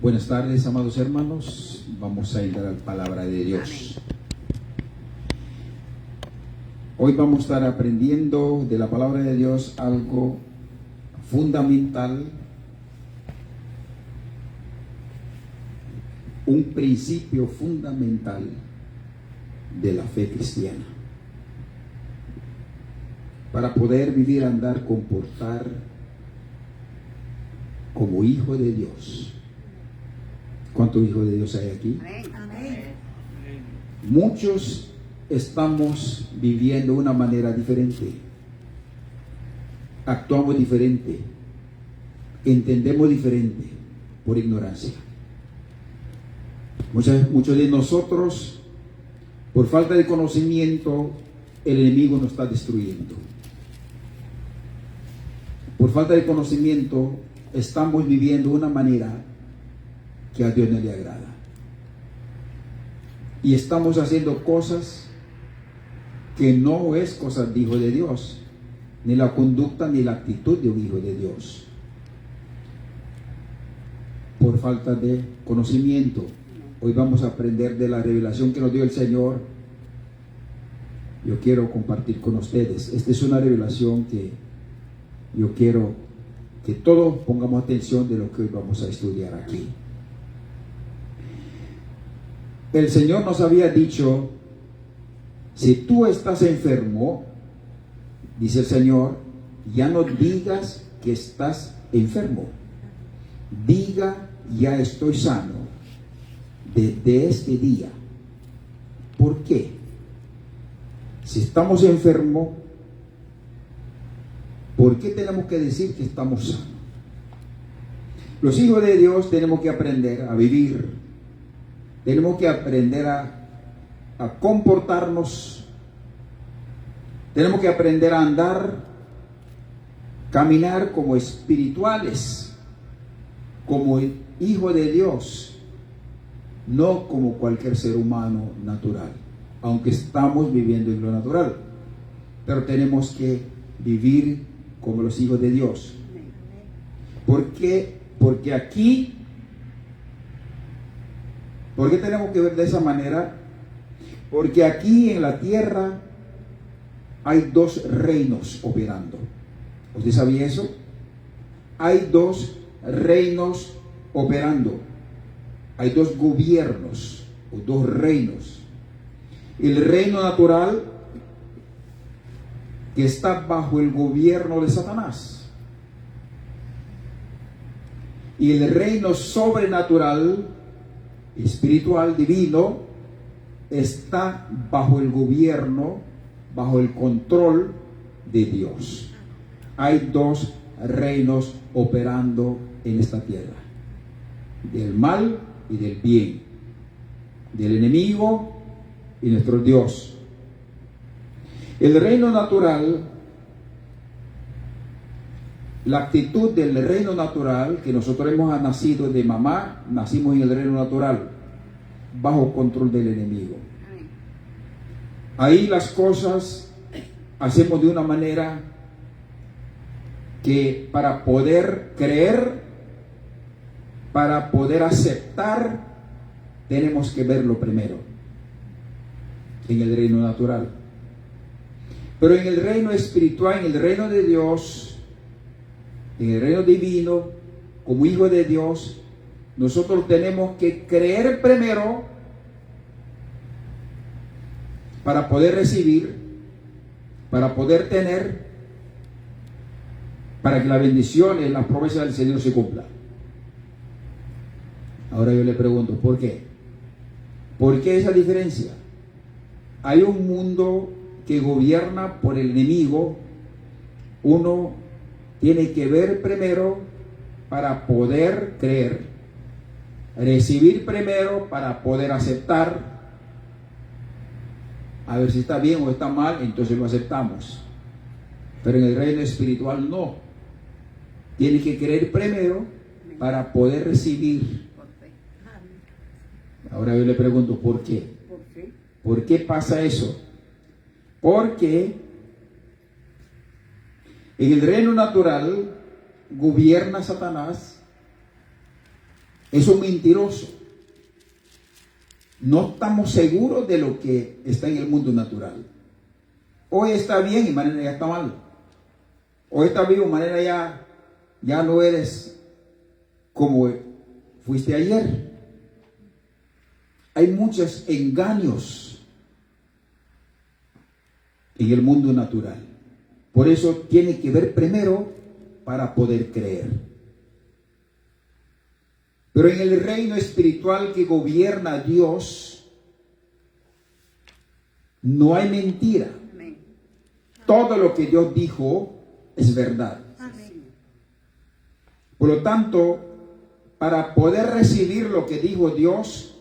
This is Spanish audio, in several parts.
Buenas tardes, amados hermanos. Vamos a entrar a la palabra de Dios. Hoy vamos a estar aprendiendo de la palabra de Dios algo fundamental, un principio fundamental de la fe cristiana. Para poder vivir, andar, comportar como hijo de Dios. ¿Cuántos hijos de Dios hay aquí? Amén. Muchos estamos viviendo de una manera diferente. Actuamos diferente. Entendemos diferente por ignorancia. Muchos de nosotros, por falta de conocimiento, el enemigo nos está destruyendo. Por falta de conocimiento, estamos viviendo de una manera que a Dios no le agrada. Y estamos haciendo cosas que no es cosas de hijo de Dios, ni la conducta ni la actitud de un hijo de Dios. Por falta de conocimiento. Hoy vamos a aprender de la revelación que nos dio el Señor. Yo quiero compartir con ustedes. Esta es una revelación que yo quiero que todos pongamos atención de lo que hoy vamos a estudiar aquí. El Señor nos había dicho, si tú estás enfermo, dice el Señor, ya no digas que estás enfermo. Diga, ya estoy sano desde este día. ¿Por qué? Si estamos enfermos, ¿por qué tenemos que decir que estamos sanos? Los hijos de Dios tenemos que aprender a vivir. Tenemos que aprender a comportarnos. Tenemos que aprender a andar, caminar como espirituales, como hijo de Dios, no como cualquier ser humano natural, aunque estamos viviendo en lo natural. Pero tenemos que vivir como los hijos de Dios. ¿Por qué? Porque aquí, ¿por qué tenemos que ver de esa manera? Porque aquí en la tierra hay dos reinos operando. ¿Usted sabía eso? Hay dos reinos operando. Hay dos gobiernos o dos reinos. El reino natural, que está bajo el gobierno de Satanás, y el reino sobrenatural, espiritual, divino, está bajo el gobierno, bajo el control de Dios. Hay dos reinos operando en esta tierra, del mal y del bien, del enemigo y nuestro Dios. El reino natural, la actitud del reino natural, que nosotros hemos nacido de mamá, nacimos en el reino natural, bajo control del enemigo. Ahí las cosas hacemos de una manera que para poder creer, para poder aceptar, tenemos que verlo primero en el reino natural. Pero en el reino espiritual, en el reino de Dios, en el reino divino, como hijo de Dios, nosotros tenemos que creer primero para poder recibir, para poder tener, para que la bendición y la promesa del Señor se cumpla. Ahora yo le pregunto, ¿por qué? ¿Por qué esa diferencia? Hay un mundo que gobierna por el enemigo. Uno tiene que ver primero para poder creer, recibir primero para poder aceptar, a ver si está bien o está mal, entonces lo aceptamos. Pero en el reino espiritual no. Tiene que creer primero para poder recibir. Ahora yo le pregunto, ¿por qué? ¿Por qué pasa eso? Porque en el reino natural gobierna Satanás es un mentiroso. No estamos seguros de lo que está en el mundo natural. Hoy está bien y mañana ya está mal. Hoy está vivo, mañana ya no eres como fuiste ayer. Hay muchos engaños en el mundo natural. Por eso tiene que ver primero para poder creer. Pero en el reino espiritual que gobierna Dios, no hay mentira. Todo lo que Dios dijo es verdad. Por lo tanto, para poder recibir lo que dijo Dios,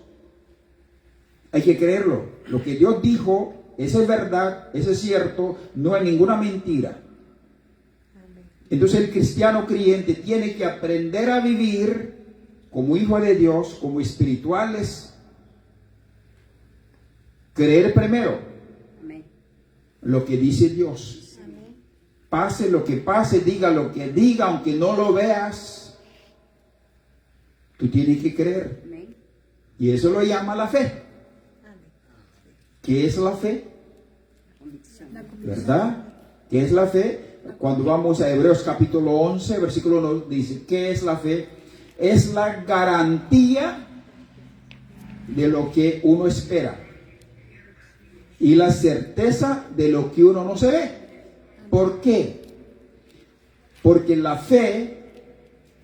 hay que creerlo. Lo que Dios dijo, eso es verdad, eso es cierto, no hay ninguna mentira. Entonces el cristiano creyente tiene que aprender a vivir como hijo de Dios, como espirituales. Creer primero lo que dice Dios. Pase lo que pase, diga lo que diga, aunque no lo veas, tú tienes que creer. Y eso lo llama la fe. ¿Qué es la fe? ¿Verdad? ¿Qué es la fe? Cuando vamos a Hebreos capítulo 11, versículo 1, dice, ¿qué es la fe? Es la garantía de lo que uno espera y la certeza de lo que uno no se ve. ¿Por qué? Porque la fe,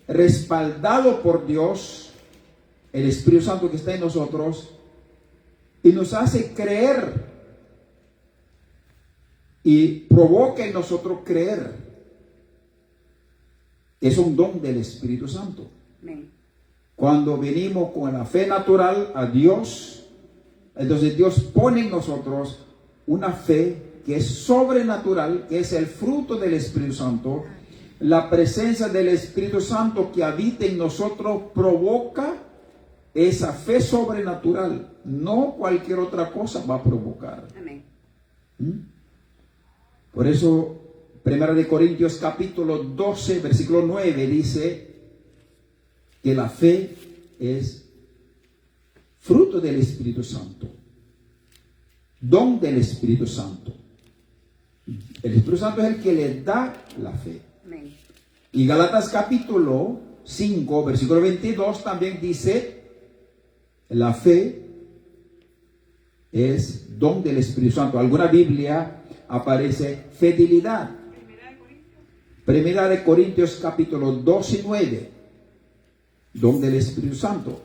respaldado por Dios, el Espíritu Santo que está en nosotros, y nos hace creer y provoca en nosotros creer. Es un don del Espíritu Santo. Cuando venimos con la fe natural a Dios, entonces Dios pone en nosotros una fe que es sobrenatural, que es el fruto del Espíritu Santo. La presencia del Espíritu Santo que habita en nosotros provoca esa fe sobrenatural. No cualquier otra cosa va a provocar. Amén. Por eso, 1 Corintios capítulo 12, versículo 9 dice que la fe es fruto del Espíritu Santo, don del Espíritu Santo. El Espíritu Santo es el que le da la fe. Amén. Y Gálatas capítulo 5, versículo 22 también dice, la fe es don del Espíritu Santo. Alguna Biblia aparece fidelidad. Primera de Corintios capítulo 2 y 9, don del Espíritu Santo.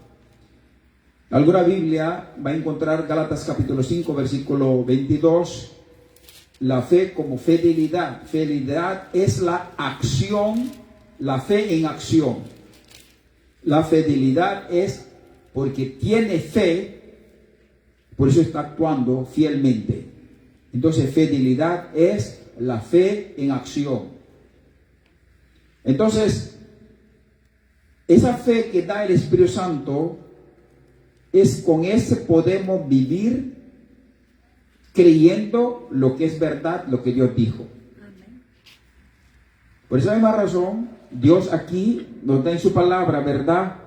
Alguna Biblia va a encontrar Gálatas capítulo 5, versículo 22, la fe como fidelidad. Fidelidad es la acción, la fe en acción. La fidelidad es porque tiene fe, por eso está actuando fielmente. Entonces, fidelidad es la fe en acción. Entonces, esa fe que da el Espíritu Santo, es con ese podemos vivir creyendo lo que es verdad, lo que Dios dijo. Por esa misma razón, Dios aquí nos da en su palabra, ¿verdad?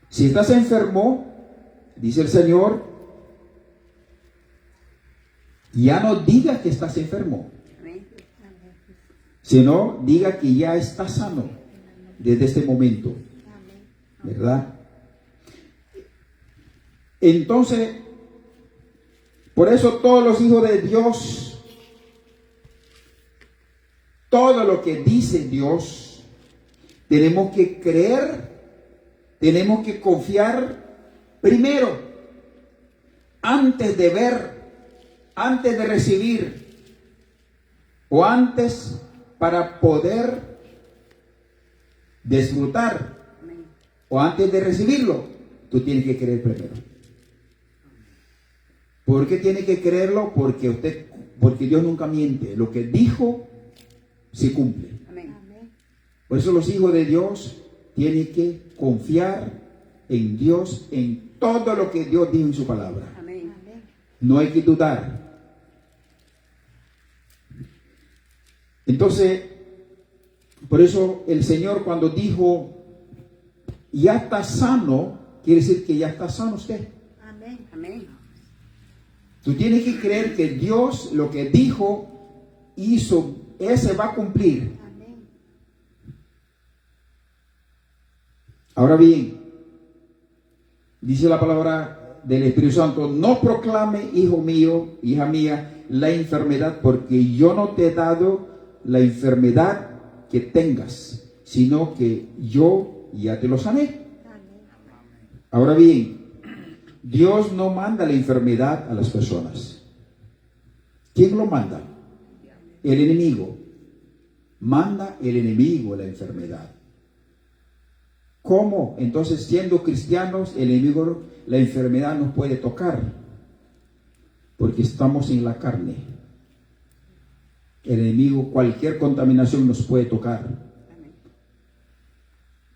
Si estás enfermo, dice el Señor, ya no diga que estás enfermo, sino diga que ya estás sano desde este momento, ¿verdad? Entonces, por eso todos los hijos de Dios, todo lo que dice Dios, tenemos que creer, tenemos que confiar primero, antes de ver, antes de recibir, o antes para poder disfrutar, o antes de recibirlo, tú tienes que creer primero. ¿Por qué tiene que creerlo? Porque Dios nunca miente. Lo que dijo se cumple. Amén. Por eso los hijos de Dios tienen que confiar en Dios, en todo lo que Dios dijo en su palabra. Amén. No hay que dudar. Entonces, Por eso el Señor cuando dijo, ya está sano, quiere decir que ya está sano usted. Amén. Amén. Tú tienes que creer que Dios lo que dijo, hizo, ese va a cumplir. Amén. Ahora bien, dice la palabra del Espíritu Santo, no proclame, hijo mío, hija mía, la enfermedad, porque yo no te he dado la enfermedad que tengas, sino que yo ya te lo sané. Ahora bien, Dios no manda la enfermedad a las personas. ¿Quién lo manda? El enemigo. Manda el enemigo la enfermedad. ¿Cómo? Entonces, siendo cristianos, el enemigo, la enfermedad nos puede tocar, porque estamos en la carne. El enemigo, cualquier contaminación nos puede tocar.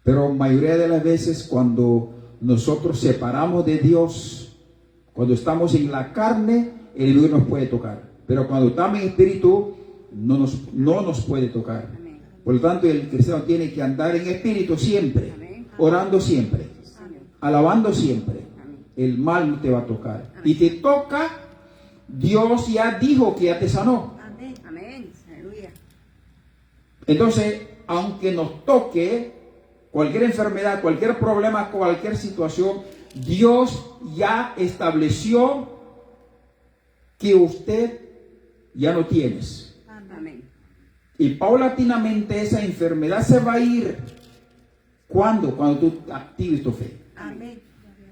Pero mayoría de las veces cuando nosotros separamos de Dios, cuando estamos en la carne, el enemigo nos puede tocar. Pero cuando estamos en espíritu, no nos puede tocar. Por lo tanto, el cristiano tiene que andar en espíritu siempre, orando siempre, alabando siempre. El mal no te va a tocar. Y te toca, Dios ya dijo que ya te sanó. Amén. Aleluya. Entonces, aunque nos toque cualquier enfermedad, cualquier problema, cualquier situación, Dios ya estableció que usted ya no tienes. Amén. Y paulatinamente esa enfermedad se va a ir. ¿Cuándo? Cuando tú actives tu fe. Amén.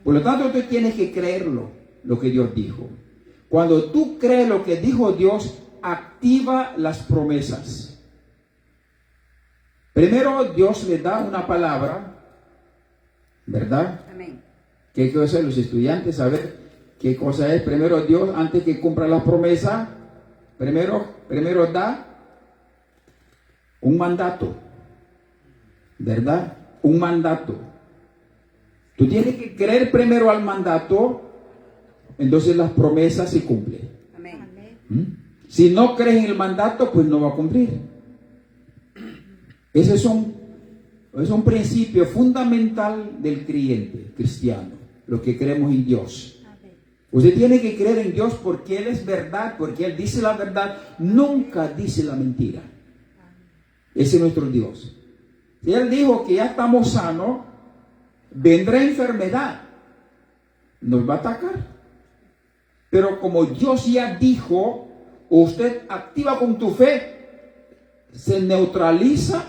Por lo tanto, tú tienes que creerlo, lo que Dios dijo. Cuando tú crees lo que dijo Dios, activa las promesas. Primero Dios le da una palabra, ¿verdad? Amén. ¿Qué cosa los estudiantes? A ver, ¿qué cosa es? Primero Dios, antes que cumpla la promesa, primero da un mandato, ¿verdad? Un mandato. Tú tienes que creer primero al mandato, entonces las promesas se cumplen. Amén. Si no crees en el mandato, pues no va a cumplir. Ese es un principio fundamental del creyente cristiano, lo que creemos en Dios. Usted tiene que creer en Dios porque Él es verdad, porque Él dice la verdad, nunca dice la mentira. Ese es nuestro Dios. Si Él dijo que ya estamos sanos, vendrá enfermedad, nos va a atacar. Pero como Dios ya dijo, usted activa con tu fe, se neutraliza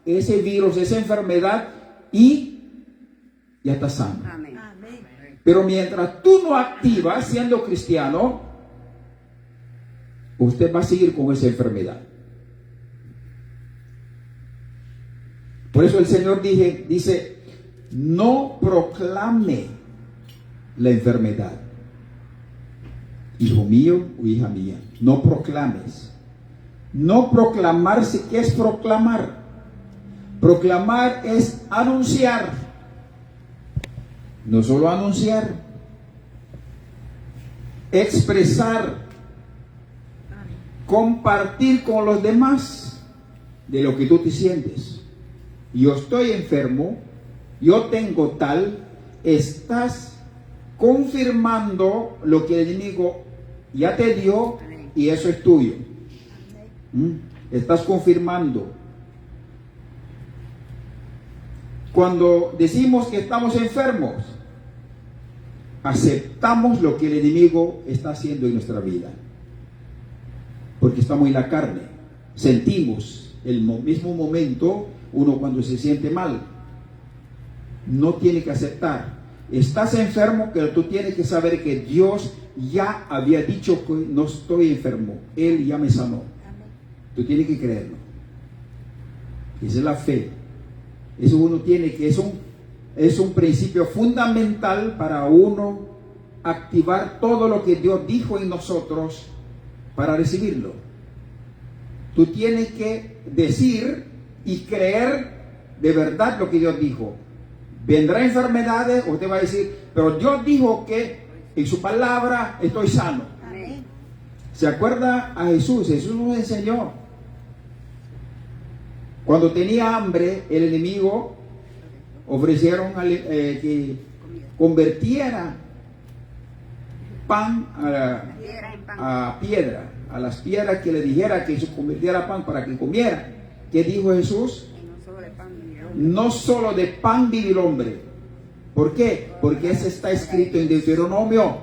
ese virus, esa enfermedad y ya está sano. Amén. Pero mientras tú no activas siendo cristiano, usted va a seguir con esa enfermedad. Por eso el Señor dice, no proclame la enfermedad. Hijo mío o hija mía, no proclames. No proclamarse, ¿qué es proclamar? Proclamar es anunciar. No solo anunciar, expresar, compartir con los demás de lo que tú te sientes. Yo estoy enfermo, yo tengo tal, estás confirmando lo que el enemigo ya te dio y eso es tuyo. Estás confirmando. Cuando decimos que estamos enfermos, aceptamos lo que el enemigo está haciendo en nuestra vida. Porque estamos en la carne. Sentimos el mismo momento, uno cuando se siente mal. No tiene que aceptar. Estás enfermo, pero tú tienes que saber que Dios ya había dicho que no estoy enfermo. Él ya me sanó. Tú tienes que creerlo. Esa es la fe. Eso uno tiene que, es un principio fundamental para uno activar todo lo que Dios dijo en nosotros para recibirlo. Tú tienes que decir y creer de verdad lo que Dios dijo. Vendrá enfermedades, usted va a decir, pero Dios dijo que en su palabra estoy sano. Amén. ¿Se acuerda a Jesús? Jesús nos enseñó. Cuando tenía hambre, el enemigo ofrecieron que convirtiera pan a piedra, a las piedras, que le dijera que se convirtiera a pan para que comiera. ¿Qué dijo Jesús? No solo de pan vive el hombre. ¿Por qué? Porque eso está escrito en Deuteronomio.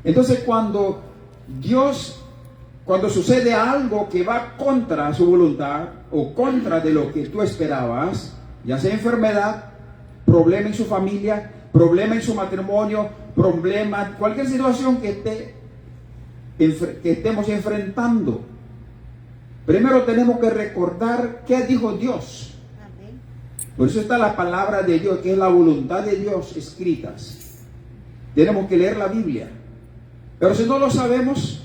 Entonces cuando sucede algo que va contra su voluntad o contra de lo que tú esperabas, ya sea enfermedad, problema en su familia, problema en su matrimonio, problema, cualquier situación que estemos enfrentando, primero tenemos que recordar qué dijo Dios. Por eso está la palabra de Dios, que es la voluntad de Dios escritas. Tenemos que leer la Biblia. Pero si no lo sabemos,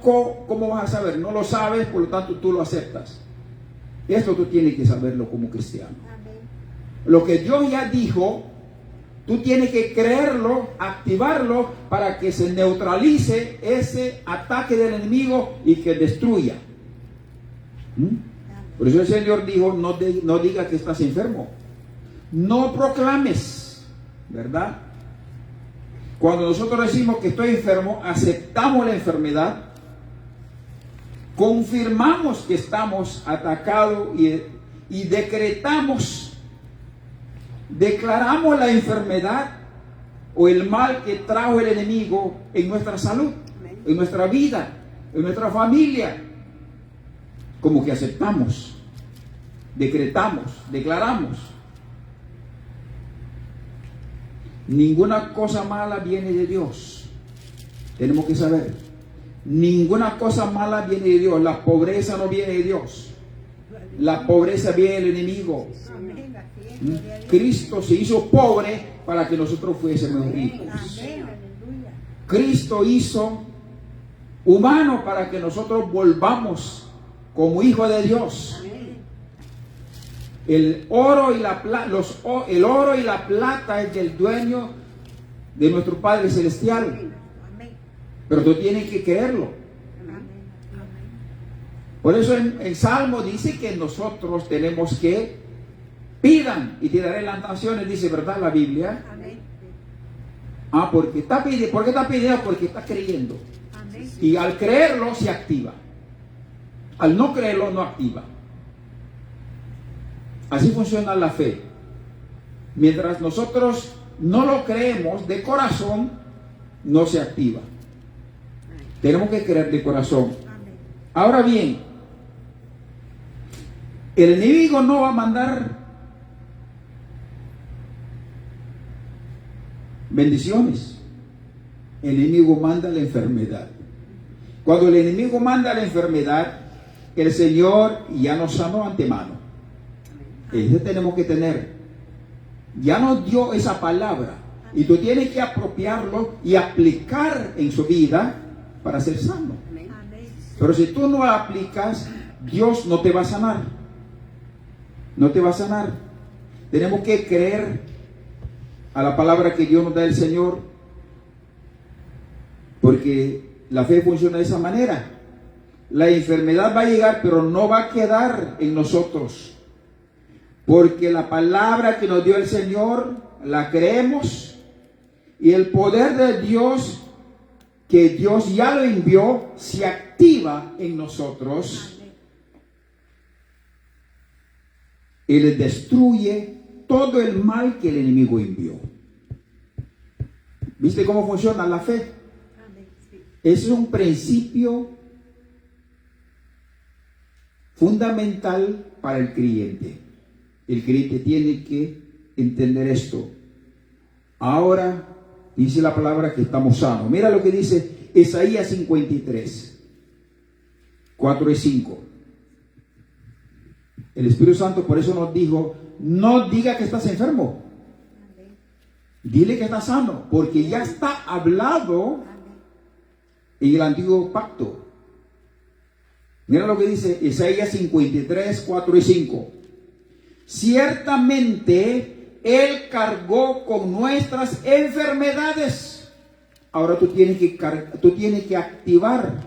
¿cómo vas a saber? No lo sabes, por lo tanto tú lo aceptas. Esto tú tienes que saberlo como cristiano. Lo que Dios ya dijo, tú tienes que creerlo, activarlo para que se neutralice ese ataque del enemigo y que destruya. Por eso el Señor dijo, no diga que estás enfermo. No proclames, ¿verdad? Cuando nosotros decimos que estoy enfermo, aceptamos la enfermedad, confirmamos que estamos atacados y declaramos la enfermedad o el mal que trajo el enemigo en nuestra salud, en nuestra vida, en nuestra familia. Como que aceptamos, decretamos, declaramos. Ninguna cosa mala viene de Dios. Tenemos que saber. Ninguna cosa mala viene de Dios. La pobreza no viene de Dios. La pobreza viene del enemigo. Cristo se hizo pobre para que nosotros fuésemos ricos. Cristo hizo humano para que nosotros volvamos como hijos de Dios. El oro y la plata es del dueño de nuestro Padre Celestial. Pero tú tienes que creerlo. Por eso en Salmo dice que nosotros tenemos que pidan y te daré las naciones, dice, ¿verdad? La Biblia. ¿Por qué está pidiendo? Porque está creyendo. Y al creerlo se activa. Al no creerlo no activa. Así funciona la fe. Mientras nosotros no lo creemos de corazón, no se activa. Tenemos que creer de corazón. Ahora bien, el enemigo no va a mandar bendiciones. El enemigo manda la enfermedad. Cuando el enemigo manda la enfermedad, el Señor ya nos sanó antemano. Eso tenemos que tener. Ya nos dio esa palabra. Y tú tienes que apropiarlo y aplicar en su vida para ser sano. Pero si tú no lo aplicas, Dios no te va a sanar. No te va a sanar. Tenemos que creer a la palabra que Dios nos da el Señor. Porque la fe funciona de esa manera. La enfermedad va a llegar, pero no va a quedar en nosotros. Porque la palabra que nos dio el Señor, la creemos. Y el poder de Dios, que Dios ya lo envió, se activa en nosotros. Y le destruye todo el mal que el enemigo envió. ¿Viste cómo funciona la fe? Ese es un principio fundamental para el creyente. El creyente tiene que entender esto. Ahora dice la palabra que estamos sanos. Mira lo que dice Isaías 53, 4 y 5. El Espíritu Santo por eso nos dijo, no diga que estás enfermo. Dile que estás sano, porque ya está hablado en el antiguo pacto. Mira lo que dice Isaías 53, 4 y 5. Ciertamente Él cargó con nuestras enfermedades. Ahora tú tienes que activar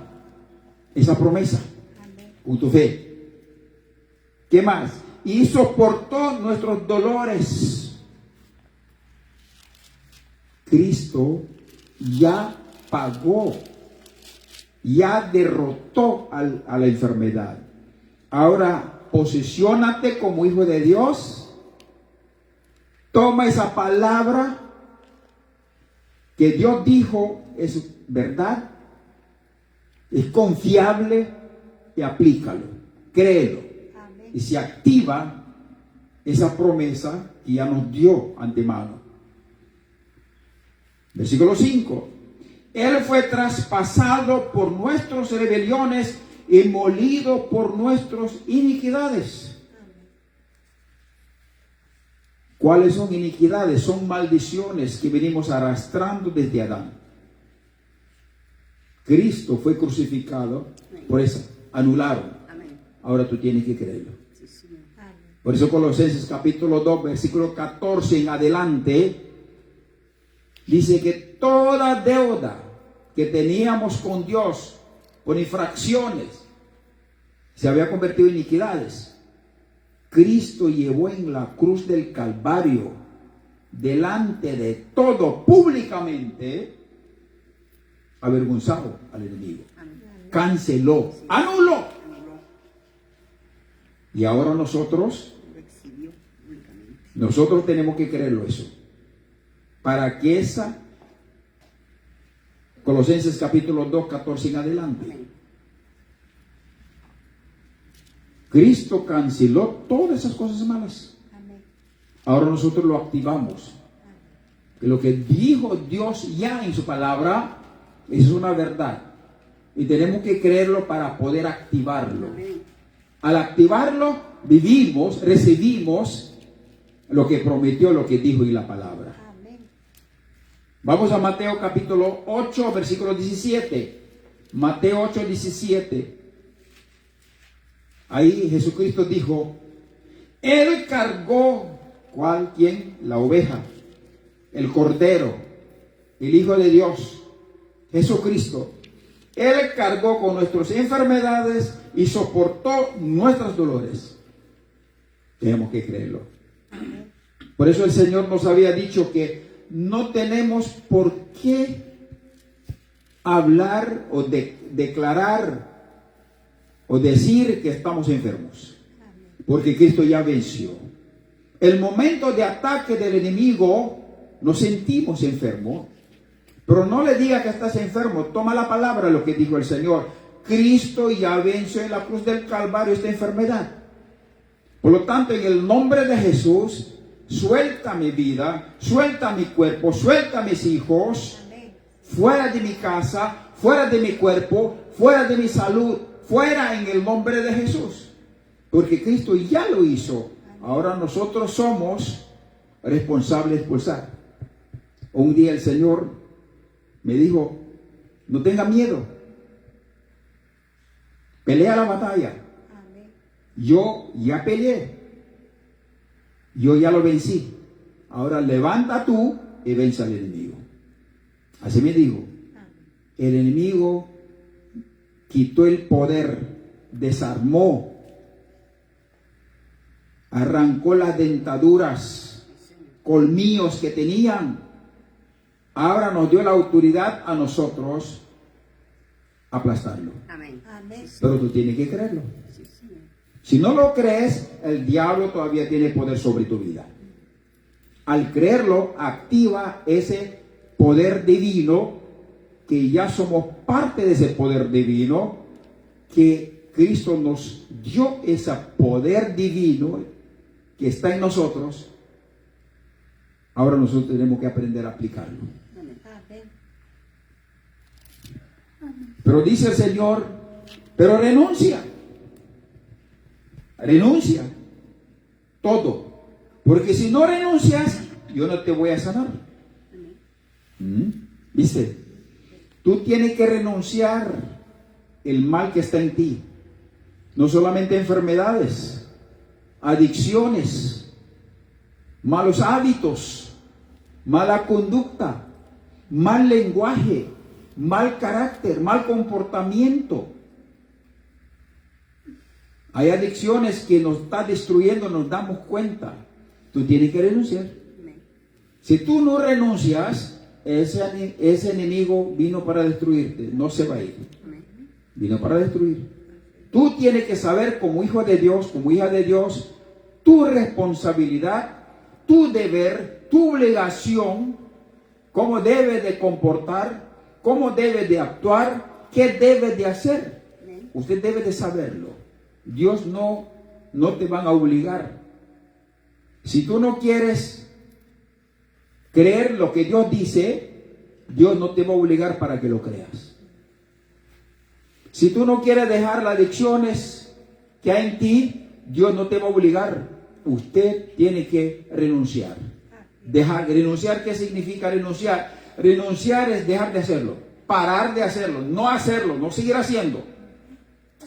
esa promesa Amén. con tu fe. ¿Qué más? Y soportó nuestros dolores. Cristo ya pagó, ya derrotó a la enfermedad. Ahora, posiciónate como hijo de Dios. Toma esa palabra que Dios dijo, es verdad, es confiable, y aplícalo, créelo. Amén. Y se activa esa promesa que ya nos dio antemano. Versículo 5. Él fue traspasado por nuestras rebeliones y molido por nuestras iniquidades. ¿Cuáles son iniquidades? Son maldiciones que venimos arrastrando desde Adán. Cristo fue crucificado por eso, anularon. Amén. Ahora tú tienes que creerlo. Sí, Señor. Amén. Por eso Colosenses capítulo 2, versículo 14 en adelante, dice que toda deuda que teníamos con Dios por infracciones se había convertido en iniquidades. Cristo llevó en la cruz del Calvario, delante de todo, públicamente, avergonzado al enemigo. Amén. Canceló, anuló. Anuló. Y ahora nosotros Lo exhibió públicamente. Nosotros tenemos que creerlo eso. Para que esa, Colosenses capítulo 2, 14 en adelante. Amén. Cristo canceló todas esas cosas malas. Amén. Ahora nosotros lo activamos. Que lo que dijo Dios ya en su palabra, eso es una verdad. Y tenemos que creerlo para poder activarlo. Amén. Al activarlo, vivimos, recibimos lo que prometió, lo que dijo en la palabra. Amén. Vamos a Mateo capítulo 8, versículo 17. Mateo 8, 17. Ahí Jesucristo dijo, Él cargó, ¿cuál? ¿Quién? La oveja, el cordero, el Hijo de Dios, Jesucristo. Él cargó con nuestras enfermedades y soportó nuestros dolores. Tenemos que creerlo. Por eso el Señor nos había dicho que no tenemos por qué hablar o declarar o decir que estamos enfermos, porque Cristo ya venció. El momento de ataque del enemigo nos sentimos enfermos, pero no le diga que estás enfermo. Toma la palabra, lo que dijo el Señor. Cristo ya venció en la cruz del Calvario esta enfermedad. Por lo tanto, en el nombre de Jesús, suelta mi vida, suelta mi cuerpo, suelta mis hijos, Amén. fuera de mi casa, fuera de mi cuerpo, fuera de mi salud, fuera en el nombre de Jesús. Porque Cristo ya lo hizo. Ahora nosotros somos responsables de expulsar. Un día el Señor me dijo, no tenga miedo, pelea la batalla. Amén. Yo ya peleé, yo ya lo vencí. Ahora levanta tú y vence al enemigo. Así me dijo. El enemigo quitó el poder, desarmó, arrancó las dentaduras, colmillos que tenían. Ahora nos dio la autoridad a nosotros aplastarlo. Amén. Amén. Pero tú tienes que creerlo. Sí, Señor. Si no lo crees, el diablo todavía tiene poder sobre tu vida. Al creerlo, activa ese poder divino, que ya somos parte de ese poder divino, que Cristo nos dio ese poder divino que está en nosotros. Ahora nosotros tenemos que aprender a aplicarlo. Amén. Amén. Pero dice el Señor, pero renuncia todo, porque si no renuncias, yo no te voy a sanar. ¿Viste? Tú tienes que renunciar el mal que está en ti, no solamente enfermedades, adicciones, malos hábitos, mala conducta, mal lenguaje, mal carácter, mal comportamiento. Hay adicciones que nos están destruyendo, nos damos cuenta. Tú tienes que renunciar. Amén. Si tú no renuncias, ese enemigo vino para destruirte, no se va a ir. Amén. Vino para destruir. Tú tienes que saber como hijo de Dios, como hija de Dios, tu responsabilidad, tu deber, tu obligación, cómo debes de comportar, cómo debes de actuar, qué debes de hacer. Amén. Usted debe de saberlo. Dios no te van a obligar. Si tú no quieres creer lo que Dios dice, Dios no te va a obligar para que lo creas. Si tú no quieres dejar las adicciones que hay en ti, Dios no te va a obligar. Usted tiene que renunciar. Renunciar, ¿qué significa renunciar? Renunciar es dejar de hacerlo, parar de hacerlo, no seguir haciendo.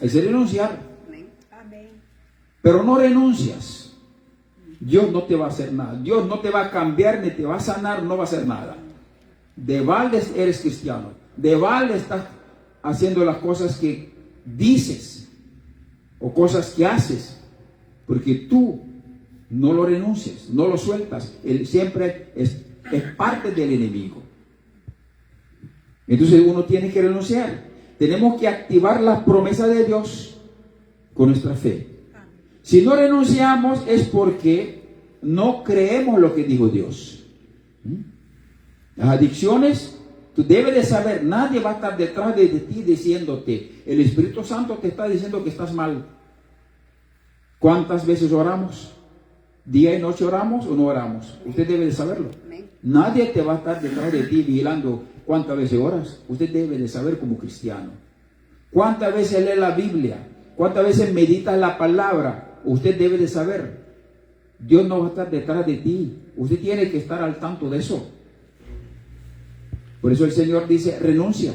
Es renunciar. Amén. Pero no renuncias. Dios no te va a hacer nada. Dios no te va a cambiar, ni te va a sanar, no va a hacer nada. De balde eres cristiano. De balde estás haciendo las cosas que dices o cosas que haces, porque tú no lo renuncias, no lo sueltas. Él siempre es parte del enemigo. Entonces uno tiene que renunciar. Tenemos que activar las promesas de Dios con nuestra fe. Si no renunciamos es porque no creemos lo que dijo Dios. Las adicciones, tú debes de saber, nadie va a estar detrás de ti diciéndote, el Espíritu Santo te está diciendo que estás mal. ¿Cuántas veces oramos? ¿Día y noche oramos o no oramos? Usted debe de saberlo. Nadie te va a estar detrás de ti vigilando cuántas veces oras. Usted debe de saber como cristiano. ¿Cuántas veces lee la Biblia? ¿Cuántas veces medita la palabra? Usted debe de saber. Dios no va a estar detrás de ti. Usted tiene que estar al tanto de eso. Por eso el Señor dice, renuncia.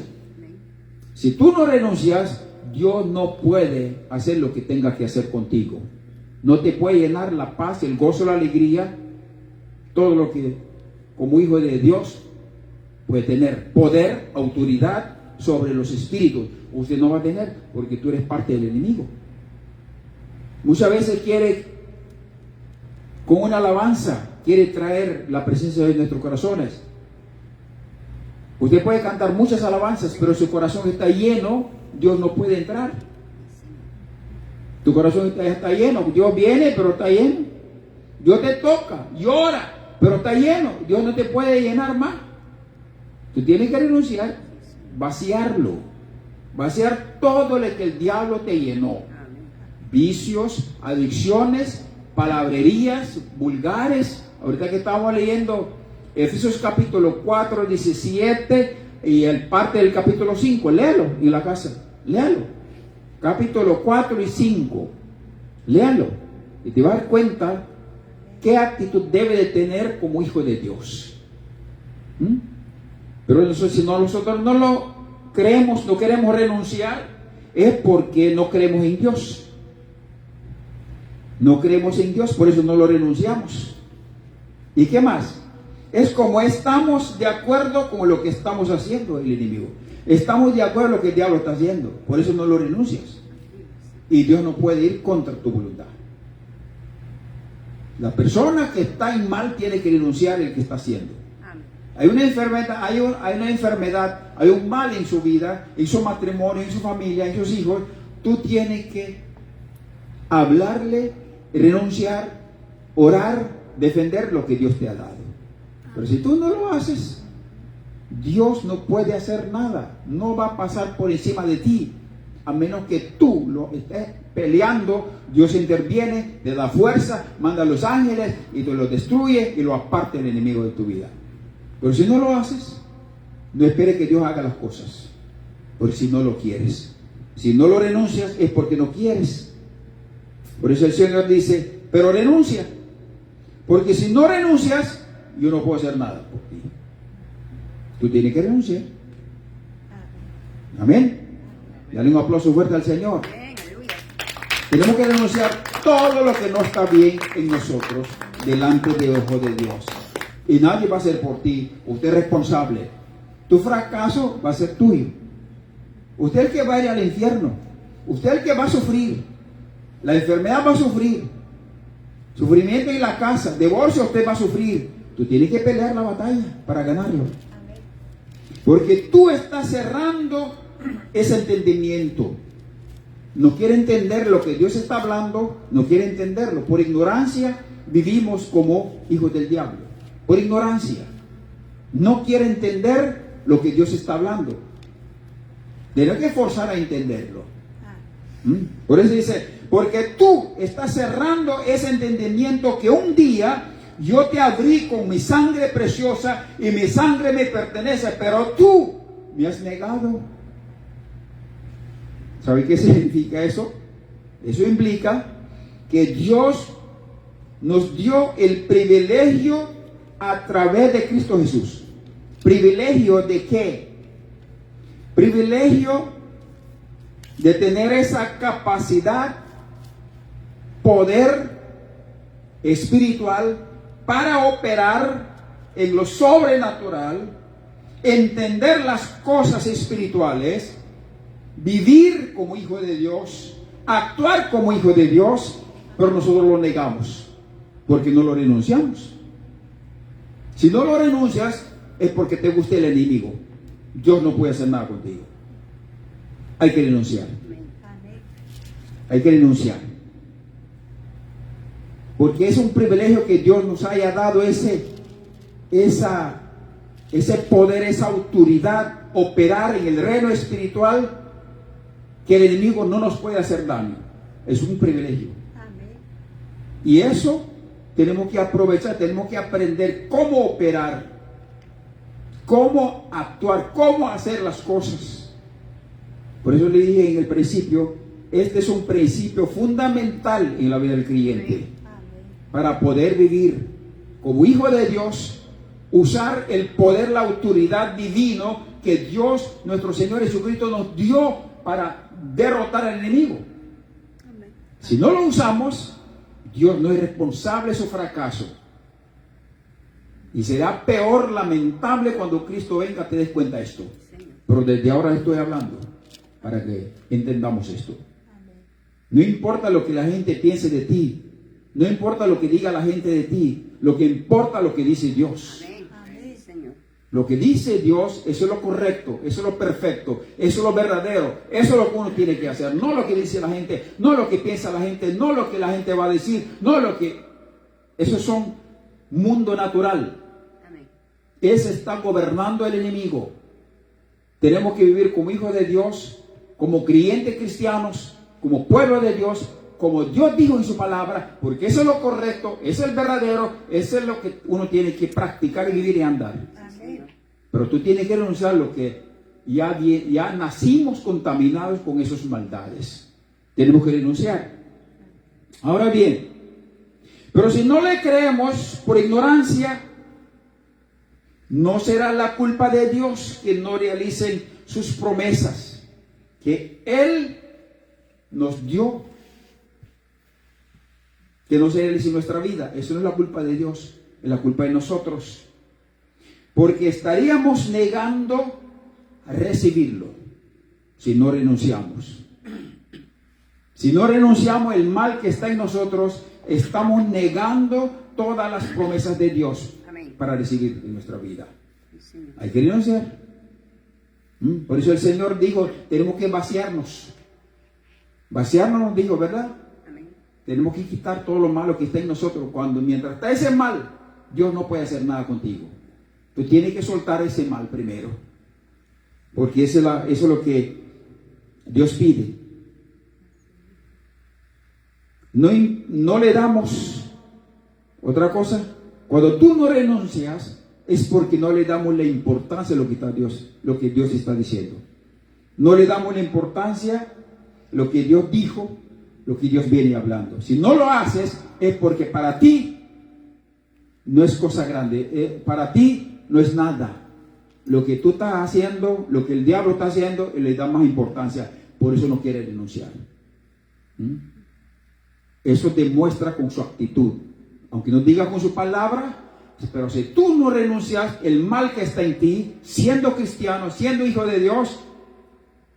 Si tú no renuncias, Dios no puede hacer lo que tenga que hacer contigo. No te puede llenar la paz, el gozo, la alegría, todo lo que como hijo de Dios puede tener. Poder, autoridad sobre los espíritus. Usted no va a tener porque tú eres parte del enemigo. Muchas veces quiere, con una alabanza, quiere traer la presencia de Dios en nuestros corazones. Usted puede cantar muchas alabanzas, pero su corazón está lleno, Dios no puede entrar. Tu corazón está lleno, Dios viene, pero está lleno. Dios te toca, llora, pero está lleno. Dios no te puede llenar más. Tú tienes que renunciar, vaciarlo, vaciar todo lo que el diablo te llenó. Vicios, adicciones, palabrerías, vulgares. Ahorita que estamos leyendo Efesios capítulo 4, 17 y el parte del capítulo 5, léalo en la casa, léalo. Capítulo 4 y 5, léalo y te vas a dar cuenta qué actitud debe de tener como hijo de Dios. Pero eso, si nosotros no lo creemos, no queremos renunciar, es porque no creemos en Dios. No creemos en Dios, por eso no lo renunciamos. ¿Y qué más? Es como estamos de acuerdo con lo que estamos haciendo el enemigo. Estamos de acuerdo con lo que el diablo está haciendo. Por eso no lo renuncias. Y Dios no puede ir contra tu voluntad. La persona que está en mal tiene que renunciar el que está haciendo. Hay una enfermedad, hay un mal en su vida, en su matrimonio, en su familia, en sus hijos. Tú tienes que hablarle, renunciar, orar, defender lo que Dios te ha dado. Pero si tú no lo haces, Dios no puede hacer nada. No va a pasar por encima de ti. A menos que tú lo estés peleando, Dios interviene, te da fuerza, manda a los ángeles y te lo destruye y lo aparte el enemigo de tu vida. Pero si no lo haces, no esperes que Dios haga las cosas. Porque si no lo quieres. Si no lo renuncias es porque no quieres. Por eso el Señor dice, pero renuncia. Porque si no renuncias, yo no puedo hacer nada por ti. Tú tienes que renunciar. Amén. Dale un aplauso fuerte al Señor. Tenemos que renunciar todo lo que no está bien en nosotros delante del ojo de Dios. Y nadie va a hacer por ti. Usted es responsable. Tu fracaso va a ser tuyo. Usted es el que va a ir al infierno. Usted es el que va a sufrir. La enfermedad va a sufrir. Sufrimiento en la casa, divorcio usted va a sufrir. Tú tienes que pelear la batalla para ganarlo. Porque tú estás cerrando ese entendimiento. No quiere entender lo que Dios está hablando, no quiere entenderlo. Por ignorancia vivimos como hijos del diablo. Por ignorancia. No quiere entender lo que Dios está hablando. Tiene que forzar a entenderlo. Por eso dice, porque tú estás cerrando ese entendimiento que un día yo te abrí con mi sangre preciosa y mi sangre me pertenece, pero tú me has negado. ¿Sabe qué significa eso? Eso implica que Dios nos dio el privilegio a través de Cristo Jesús. ¿Privilegio de qué? Privilegio de tener esa capacidad, poder espiritual para operar en lo sobrenatural, entender las cosas espirituales, vivir como hijo de Dios, actuar como hijo de Dios, pero nosotros lo negamos porque no lo renunciamos. Si no lo renuncias es porque te gusta el enemigo. Dios no puede hacer nada contigo. Hay que renunciar. Hay que renunciar. Porque es un privilegio que Dios nos haya dado ese poder, esa autoridad, operar en el reino espiritual, que el enemigo no nos puede hacer daño. Es un privilegio. Y eso tenemos que aprovechar, tenemos que aprender cómo operar, cómo actuar, cómo hacer las cosas. Por eso le dije en el principio, este es un principio fundamental en la vida del creyente. Para poder vivir como hijo de Dios, usar el poder, la autoridad divino que Dios, nuestro Señor Jesucristo, nos dio para derrotar al enemigo. Si no lo usamos, Dios no es responsable de su fracaso. Y será peor, lamentable, cuando Cristo venga, te des cuenta de esto. Pero desde ahora estoy hablando para que entendamos esto. No importa lo que la gente piense de ti, no importa lo que diga la gente de ti, lo que importa es lo que dice Dios. Amén, Señor. Lo que dice Dios, eso es lo correcto, eso es lo perfecto, eso es lo verdadero, eso es lo que uno tiene que hacer, no lo que dice la gente, no lo que piensa la gente, no lo que la gente va a decir, no lo que... Eso es un mundo natural. Amén. Ese está gobernando el enemigo. Tenemos que vivir como hijos de Dios, como creyentes cristianos, como pueblo de Dios, como Dios dijo en su palabra, porque eso es lo correcto, eso es el verdadero, eso es lo que uno tiene que practicar y vivir y andar. Amén. Pero tú tienes que renunciar a lo que ya nacimos contaminados con esas maldades. Tenemos que renunciar. Ahora bien, pero si no le creemos por ignorancia, no será la culpa de Dios que no realicen sus promesas que Él nos dio, que no se realice en nuestra vida. Eso no es la culpa de Dios, es la culpa de nosotros, porque estaríamos negando a recibirlo si no renunciamos. Si no renunciamos el mal que está en nosotros, estamos negando todas las promesas de Dios. Amén. Para recibir en nuestra vida. Sí, Señor. Hay que renunciar. Por eso el Señor dijo, tenemos que vaciarnos. Vaciarnos nos dijo, ¿verdad? Amén. Tenemos que quitar todo lo malo que está en nosotros. Mientras está ese mal, Dios no puede hacer nada contigo. Tú tienes que soltar ese mal primero. Porque eso es lo que Dios pide. No le damos otra cosa. Cuando tú no renuncias, es porque no le damos la importancia a lo que Dios está diciendo. No le damos la importancia a lo que Dios dijo, lo que Dios viene hablando. Si no lo haces, es porque para ti no es cosa grande, para ti no es nada. Lo que tú estás haciendo, lo que el diablo está haciendo, le da más importancia. Por eso no quiere renunciar. Eso demuestra con su actitud. Aunque no diga con su palabra, pero si tú no renuncias, el mal que está en ti, siendo cristiano, siendo hijo de Dios,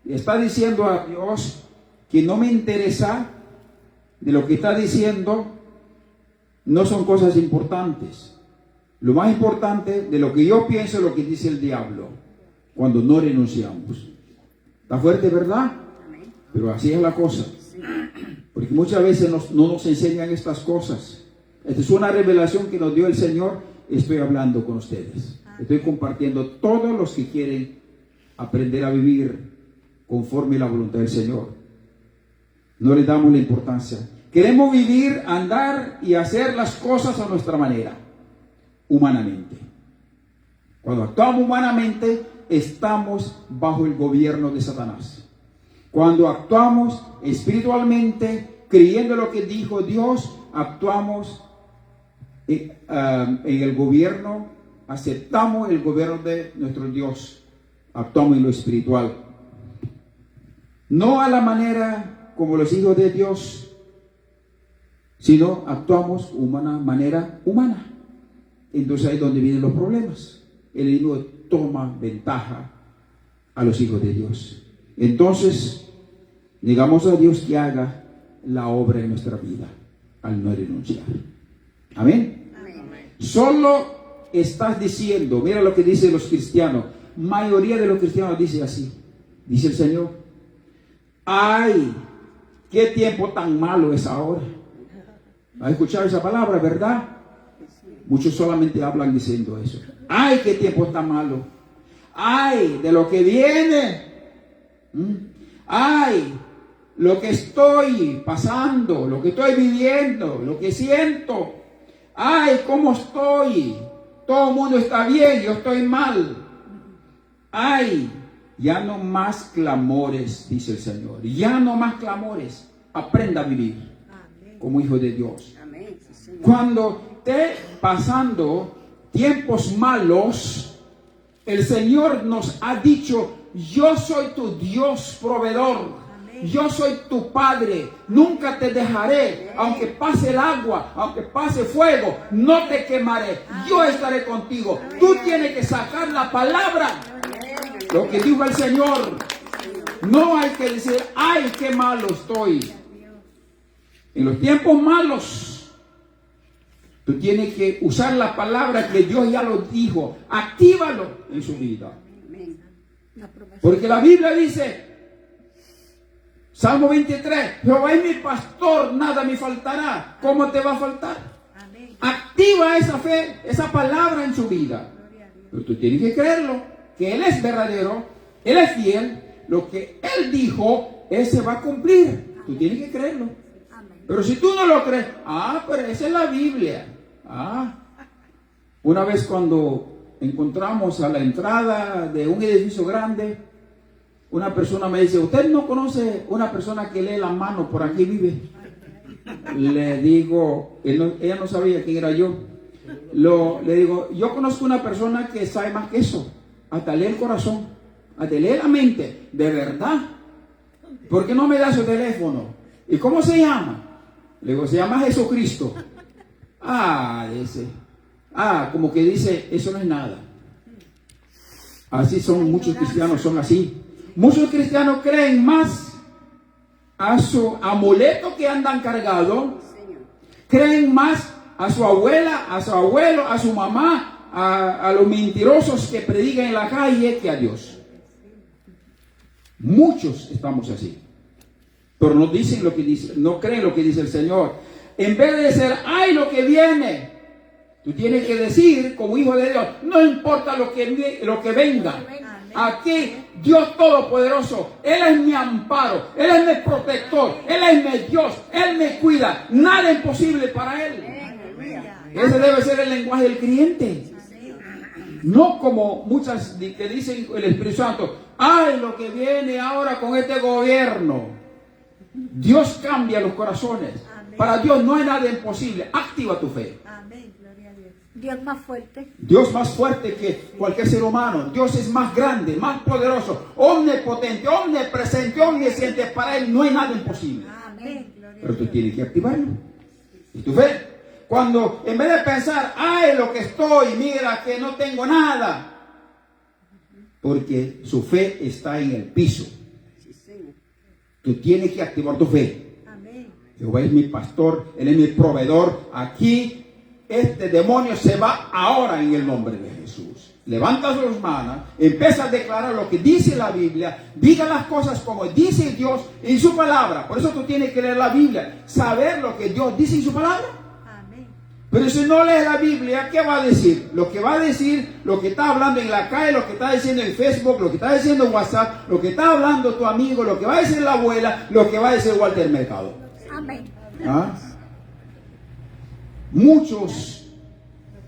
está diciendo a Dios que no me interesa de lo que está diciendo no son cosas importantes. Lo más importante de lo que yo pienso es lo que dice el diablo cuando no renunciamos. Está fuerte, ¿verdad? Amén. Pero así es la cosa. Porque muchas veces no nos enseñan estas cosas. Esta es una revelación que nos dio el Señor. Estoy hablando con ustedes. Estoy compartiendo todos los que quieren aprender a vivir conforme a la voluntad del Señor. No le damos la importancia. Queremos vivir, andar y hacer las cosas a nuestra manera, humanamente. Cuando actuamos humanamente, estamos bajo el gobierno de Satanás. Cuando actuamos espiritualmente, creyendo lo que dijo Dios, actuamos en el gobierno, aceptamos el gobierno de nuestro Dios, actuamos en lo espiritual. No a la manera como los hijos de Dios, sino actuamos de manera humana. Entonces ahí es donde vienen los problemas. El enemigo toma ventaja a los hijos de Dios. Entonces, digamos a Dios que haga la obra en nuestra vida al no renunciar. Amén. Amén. Solo estás diciendo, mira lo que dicen los cristianos. Mayoría de los cristianos dice así. Dice el Señor: ay, qué tiempo tan malo es ahora. ¿Has escuchado esa palabra, verdad? Muchos solamente hablan diciendo eso. Ay, qué tiempo tan malo. Ay, de lo que viene. Ay, lo que estoy pasando, lo que estoy viviendo, lo que siento. Ay, cómo estoy. Todo el mundo está bien, yo estoy mal. Ay, ya no más clamores, dice el Señor. Ya no más clamores. Aprenda a vivir como hijo de Dios. Amén. Sí, Señor. Cuando esté pasando tiempos malos, el Señor nos ha dicho: yo soy tu Dios proveedor. Yo soy tu Padre, nunca te dejaré, aunque pase el agua, aunque pase fuego, no te quemaré, yo estaré contigo. Tú tienes que sacar la palabra, lo que dijo el Señor. No hay que decir: ay, qué malo estoy. En los tiempos malos, tú tienes que usar la palabra que Dios ya lo dijo, actívalo en su vida. Amén. Porque la Biblia dice, Salmo 23, Jehová es mi pastor, nada me faltará. ¿Cómo te va a faltar? Amén. Activa esa fe, esa palabra en su vida. Pero tú tienes que creerlo, que Él es verdadero, Él es fiel. Lo que Él dijo, Él se va a cumplir. Tú tienes que creerlo. Pero si tú no lo crees, pero esa es la Biblia. Una vez cuando encontramos a la entrada de un edificio grande, una persona me dice: ¿usted no conoce una persona que lee la mano por aquí vive? Le digo, ella no sabía quién era yo. Le digo: yo conozco una persona que sabe más que eso, hasta lee el corazón, hasta lee la mente, de verdad. ¿Por qué no me da su teléfono? ¿Y cómo se llama? Le digo: se llama Jesucristo. Como que dice, eso no es nada. Así son muchos cristianos, son así. Muchos cristianos creen más a su amuleto que andan cargado, creen más a su abuela, a su abuelo, a su mamá, a los mentirosos que predican en la calle, que a Dios. Muchos estamos así, pero no dicen lo que dice, no creen lo que dice el Señor. En vez de decir: ay, lo que viene, tú tienes que decir como hijo de Dios: no importa lo que venga. Aquí Dios Todopoderoso, Él es mi amparo, Él es mi protector, Él es mi Dios, Él me cuida, nada es imposible para Él. Ese debe ser el lenguaje del creyente. No como muchas que dicen el Espíritu Santo: ay, lo que viene ahora con este gobierno. Dios cambia los corazones. Para Dios no hay nada imposible. Activa tu fe. Amén, gloria a Dios. Dios más fuerte. Dios más fuerte que cualquier ser humano. Dios es más grande, más poderoso, omnipotente, omnipresente, omnisciente. Para Él no hay nada imposible. Amén, gloria a Pero tú Dios. tienes que activarlo. ¿Y tu fe? Cuando en vez de pensar: ay, lo que estoy, mira que no tengo nada. Porque su fe está en el piso. Sí, Señor. Tú tienes que activar tu fe. Amén. Jehová es mi pastor, Él es mi proveedor. Aquí este demonio se va ahora en el nombre de Jesús. Levanta sus manos, empieza a declarar lo que dice la Biblia, diga las cosas como dice Dios en su palabra. Por eso tú tienes que leer la Biblia, saber lo que Dios dice en su palabra. Amén. Pero si no lees la Biblia, ¿qué va a decir? Lo que va a decir, lo que está hablando en la calle, lo que está diciendo en Facebook, lo que está diciendo en WhatsApp, lo que está hablando tu amigo, lo que va a decir la abuela, lo que va a decir Walter Mercado. Amén. ¿Ah? Muchos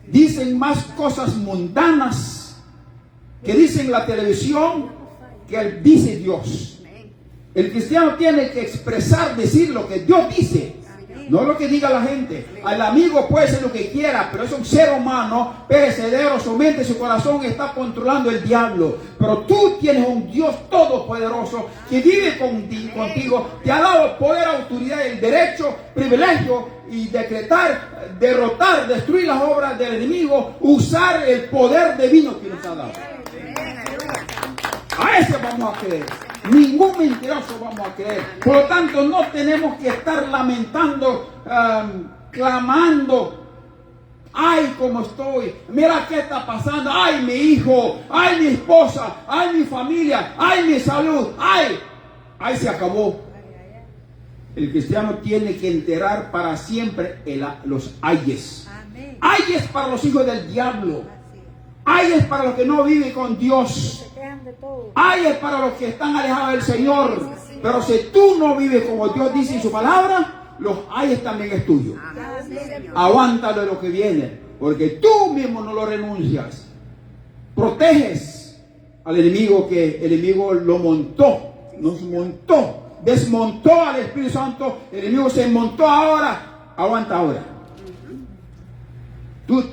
dicen más cosas mundanas que dicen la televisión que dice Dios. El cristiano tiene que expresar, decir lo que Dios dice, no lo que diga la gente. Al amigo puede ser lo que quiera, pero es un ser humano perecedero, su mente, su corazón está controlando el diablo. Pero tú tienes un Dios todopoderoso que vive contigo, te ha dado poder, autoridad, el derecho, privilegio y decretar, derrotar, destruir las obras del enemigo, usar el poder divino que nos ha dado. A ese vamos a creer. Ningún mentiroso vamos a creer. Por lo tanto, no tenemos que estar lamentando, clamando. Ay, cómo estoy. Mira qué está pasando. Ay, mi hijo. Ay, mi esposa. Ay, mi familia. Ay, mi salud. Ay, se acabó. El cristiano tiene que enterrar para siempre los ayes. Amén. Ayes para los hijos del diablo. Ayes para los que no viven con Dios. Se quejan de todo. Ayes para los que están alejados del Señor. Pero si tú no vives como Dios dice en su palabra, los ayes también es tuyo. Aguántalo de lo que viene, porque tú mismo no lo renuncias. Proteges al enemigo, que el enemigo lo montó, nos montó, desmontó al Espíritu Santo. El enemigo se montó ahora. Aguanta ahora. Tú,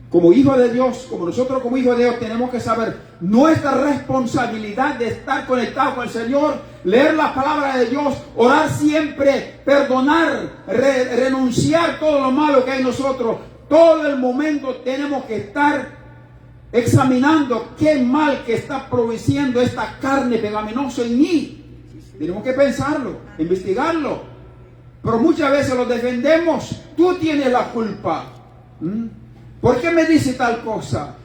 como hijo de Dios, como nosotros como hijos de Dios, tenemos que saber nuestra responsabilidad de estar conectados con el Señor, leer la palabra de Dios, orar siempre, perdonar, renunciar todo lo malo que hay en nosotros. Todo el momento tenemos que estar examinando qué mal que está produciendo esta carne pecaminosa en mí. Tenemos que pensarlo, investigarlo. Pero muchas veces lo defendemos. Tú tienes la culpa. ¿Por qué me dice tal cosa?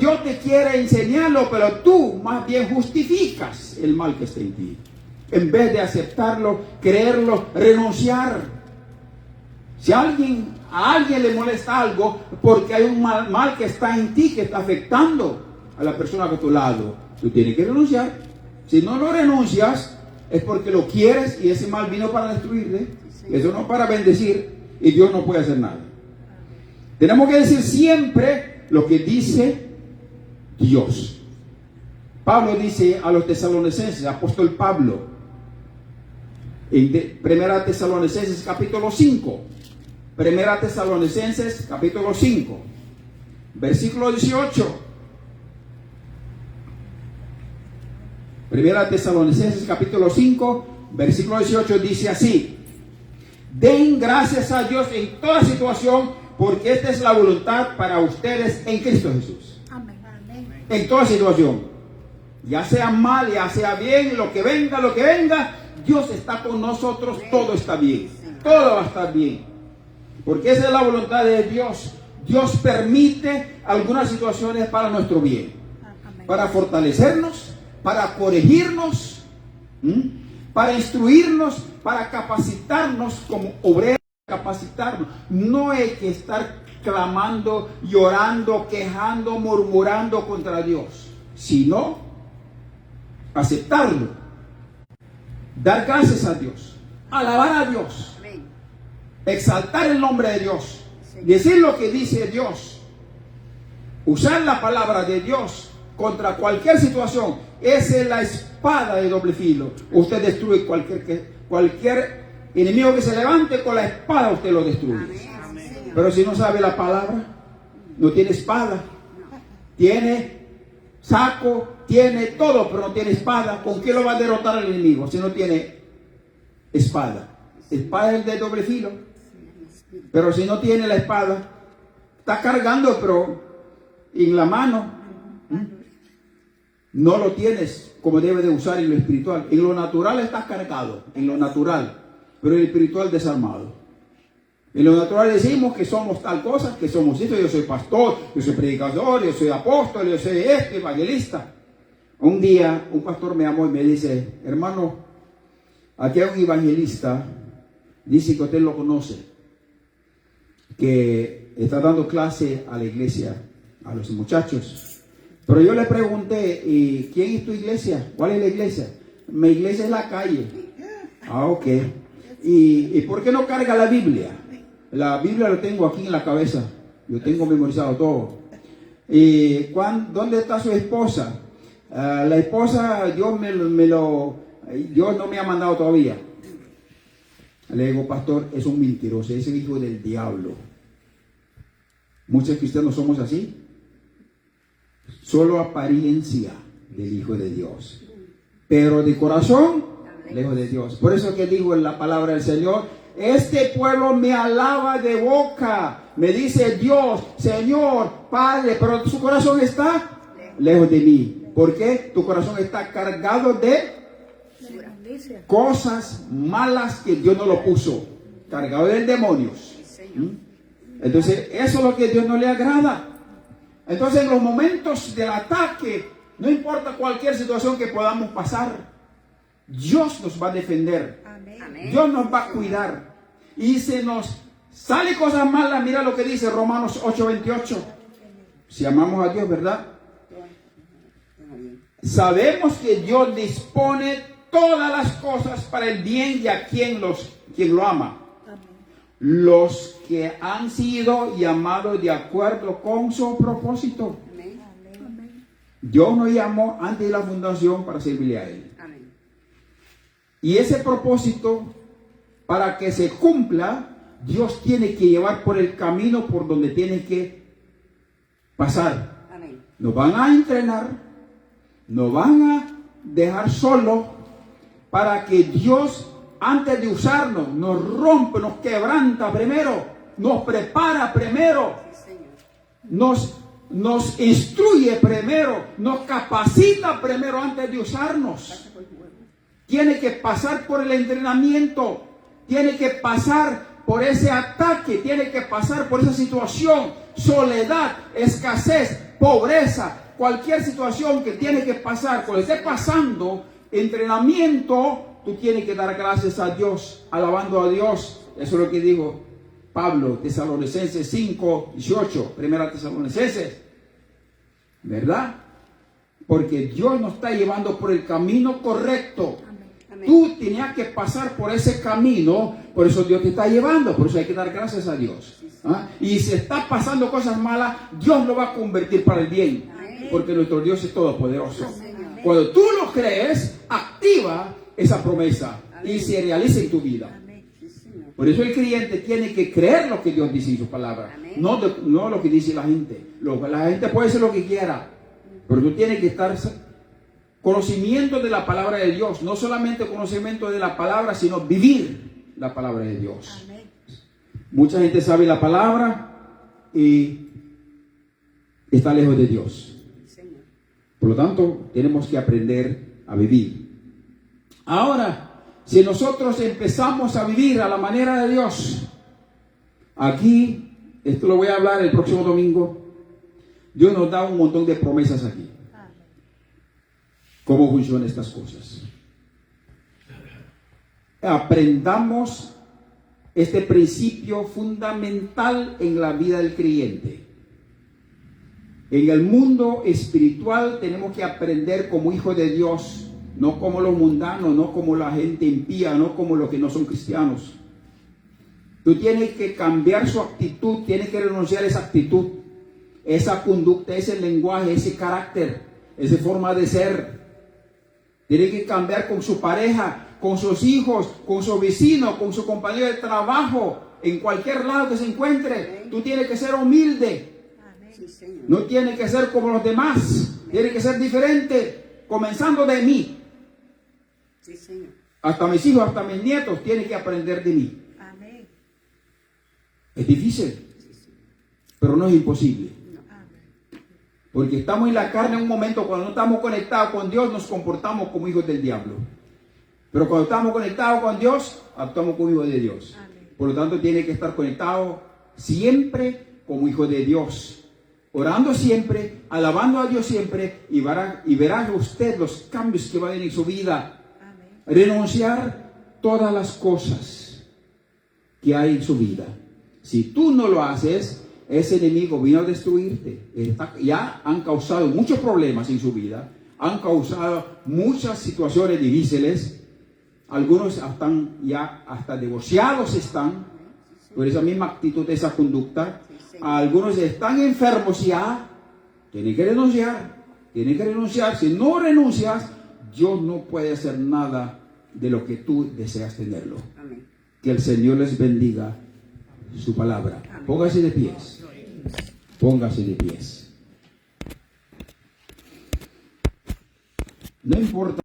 Dios te quiere enseñarlo, pero tú más bien justificas el mal que está en ti. En vez de aceptarlo, creerlo, renunciar. Si a alguien le molesta algo, porque hay un mal que está en ti, que está afectando a la persona que a tu lado, tú tienes que renunciar. Si no lo renuncias, es porque lo quieres y ese mal vino para destruirte. Eso no para bendecir, y Dios no puede hacer nada. Tenemos que decir siempre lo que dice Dios. Pablo dice a los tesalonicenses, apóstol Pablo, en Primera Tesalonicenses capítulo 5, Primera Tesalonicenses capítulo 5, versículo 18. Primera Tesalonicenses capítulo 5, versículo 18 dice así: den gracias a Dios en toda situación, porque esta es la voluntad para ustedes en Cristo Jesús. Amén. Amén. En toda situación, ya sea mal, ya sea bien, lo que venga, Dios está con nosotros, todo está bien, todo va a estar bien, porque esa es la voluntad de Dios. Dios permite algunas situaciones para nuestro bien, para fortalecernos, para corregirnos, para instruirnos, para capacitarnos como obreros. Capacitarnos. No hay que estar clamando, llorando, quejando, murmurando contra Dios, sino aceptarlo, dar gracias a Dios, alabar a Dios, exaltar el nombre de Dios, decir lo que dice Dios, usar la palabra de Dios contra cualquier situación. Esa es la espada de doble filo. Usted destruye cualquier enemigo que se levante, con la espada usted lo destruye. Pero si no sabe la palabra, no tiene espada, tiene saco, tiene todo, pero no tiene espada. ¿Con qué lo va a derrotar al enemigo si no tiene espada? Espada es de doble filo. Pero si no tiene la espada, está cargando, pero en la mano no lo tienes como debe de usar en lo espiritual. En lo natural estás cargado, en lo natural. pero el espiritual desarmado. En lo natural decimos que somos tal cosa, que somos esto, yo soy pastor, yo soy predicador, yo soy apóstol, yo soy evangelista. Un día un pastor me llamó y me dice, hermano, aquí hay un evangelista, dice que usted lo conoce, que está dando clase a la iglesia, a los muchachos. Pero yo le pregunté, ¿y quién es tu iglesia? ¿Cuál es la iglesia? Mi iglesia es la calle. Ah, ok. ¿Y por qué no carga la Biblia? La Biblia la tengo aquí en la cabeza. Yo tengo memorizado todo. ¿Y dónde está su esposa? La esposa, Dios no me ha mandado todavía. Le digo, pastor, es un mentiroso, es el hijo del diablo. Muchos cristianos somos así. Solo apariencia del Hijo de Dios, pero de corazón, lejos de Dios. Por eso que digo en la palabra del Señor, este pueblo me alaba de boca, me dice Dios, Señor, Padre, pero su corazón está lejos de mí. ¿Por qué? Tu corazón está cargado de cosas malas que Dios no lo puso, cargado de demonios. Entonces, eso es lo que a Dios no le agrada. Entonces, en los momentos del ataque, no importa cualquier situación que podamos pasar, Dios nos va a defender. Amén. Dios nos va a cuidar. Y se nos sale cosas malas, mira lo que dice Romanos 8:28. Si amamos a Dios, ¿verdad? Sabemos que Dios dispone todas las cosas para el bien y a quien lo ama. Los que han sido llamados de acuerdo con su propósito. Amén. Dios nos llamó antes de la fundación para servirle a Él. Amén. Y ese propósito, para que se cumpla, Dios tiene que llevar por el camino por donde tiene que pasar. Amén. Nos van a entrenar, nos van a dejar solos para que Dios, antes de usarnos, nos rompe, nos quebranta primero, nos prepara primero, Sí, Señor. nos instruye primero, nos capacita primero antes de usarnos. Tiene que pasar por el entrenamiento, tiene que pasar por ese ataque, tiene que pasar por esa situación, soledad, escasez, pobreza, cualquier situación que tiene que pasar, cuando esté pasando entrenamiento, tú tienes que dar gracias a Dios, alabando a Dios. Eso es lo que dijo Pablo, Tesalonicenses 5:18, primera Tesalonicenses, ¿verdad? Porque Dios nos está llevando por el camino correcto. Amén. Tú tenías que pasar por ese camino, por eso Dios te está llevando, por eso hay que dar gracias a Dios. ¿Ah? Y si está pasando cosas malas, Dios lo va a convertir para el bien, porque nuestro Dios es todopoderoso. Señor. Cuando tú lo crees, activa esa promesa y se realiza en tu vida. Sí, Señor. Por eso el creyente tiene que creer lo que Dios dice en su palabra, Amén. no lo que dice la gente. La gente puede hacer lo que quiera, pero tú tienes que estar conocimiento de la palabra de Dios, no solamente conocimiento de la palabra, sino vivir la palabra de Dios. Amén. Mucha gente sabe la palabra y está lejos de Dios. Señor. Por lo tanto, tenemos que aprender a vivir. Ahora, si nosotros empezamos a vivir a la manera de Dios, aquí, esto lo voy a hablar el próximo domingo, Dios nos da un montón de promesas aquí. ¿Cómo funcionan estas cosas? Aprendamos este principio fundamental en la vida del creyente. En el mundo espiritual tenemos que aprender como hijos de Dios, no como los mundanos, no como la gente impía, no como los que no son cristianos. Tú tienes que cambiar su actitud, tienes que renunciar a esa actitud, esa conducta, ese lenguaje, ese carácter, esa forma de ser. Tienes que cambiar con su pareja, con sus hijos, con su vecino, con su compañero de trabajo, en cualquier lado que se encuentre. Tú tienes que ser humilde. Sí, Señor. No tiene que ser como los demás, tiene que ser diferente, comenzando de mí. Sí, Señor. Hasta mis hijos, hasta mis nietos tienen que aprender de mí. Amén. Es difícil, pero no es imposible. Amén. Porque estamos en la carne en un momento, cuando no estamos conectados con Dios, nos comportamos como hijos del diablo. Pero cuando estamos conectados con Dios, actuamos como hijos de Dios. Amén. Por lo tanto, tiene que estar conectado siempre como hijo de Dios. Orando siempre, alabando a Dios siempre, y verá usted los cambios que van en su vida. Amén. Renunciar todas las cosas que hay en su vida. Si tú no lo haces, ese enemigo vino a destruirte. Ya han causado muchos problemas en su vida. Han causado muchas situaciones difíciles. Algunos están ya hasta divorciados están por esa misma actitud, esa conducta. Algunos están enfermos ya. Tienen que renunciar. Tienen que renunciar. Si no renuncias, Dios no puede hacer nada de lo que tú deseas tenerlo. Amén. Que el Señor les bendiga su palabra. Amén. Póngase de pies. Póngase de pies. No importa.